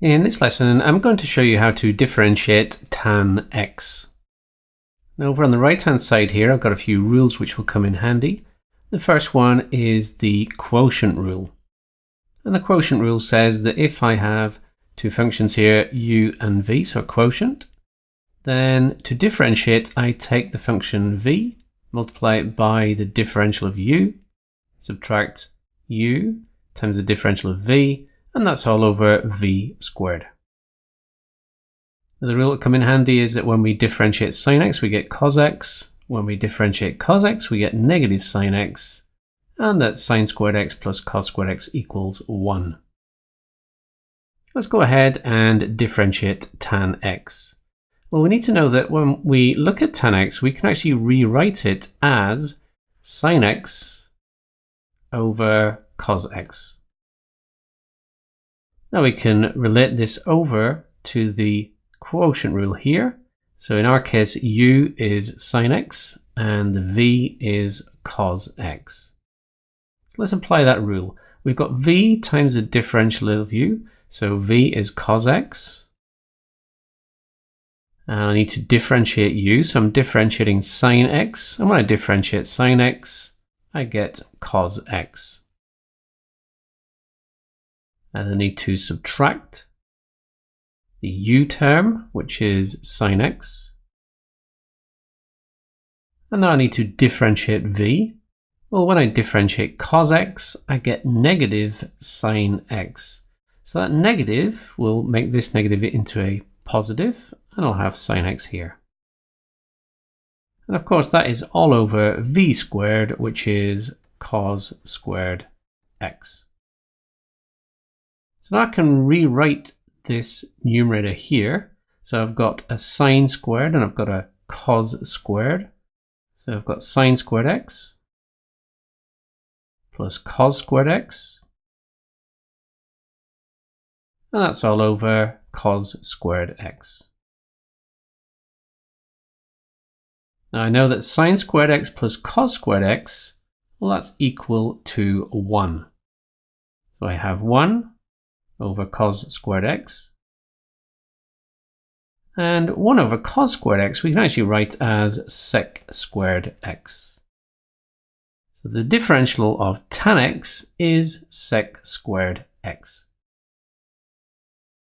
In this lesson, I'm going to show you how to differentiate tan x. Now, over on the right-hand side here, I've got a few rules which will come in handy. The first one is the quotient rule. And the quotient rule says that if I have two functions here, u and v, so a quotient, then to differentiate, I take the function v, multiply it by the differential of u, subtract u times the differential of v, and that's all over v squared. Now, the rule that come in handy is that when we differentiate sine x, we get cos x. When we differentiate cos x, we get negative sine x, and that sine squared x plus cos squared x equals 1. Let's go ahead and differentiate tan x. Well, we need to know that when we look at tan x, we can actually rewrite it as sine x over cos x. Now we can relate this over to the quotient rule here. So in our case, u is sine x and the v is cos x. So let's apply that rule. We've got v times the differential of u. So v is cos x. And I need to differentiate u. So I'm differentiating sine x. And when I differentiate sine x, I get cos x. And I need to subtract the u term, which is sine x. And now I need to differentiate v. Well, when I differentiate cos x, I get negative sine x. So that negative will make this negative into a positive, and I'll have sine x here. And of course, that is all over v squared, which is cos squared x. So now I can rewrite this numerator here. So I've got a sine squared and I've got a cos squared. So I've got sine squared x plus cos squared x. And that's all over cos squared x. Now I know that sine squared x plus cos squared x, well, that's equal to 1. So I have 1 over cos squared x. And 1 over cos squared x we can actually write as sec squared x. So the differential of tan x is sec squared x.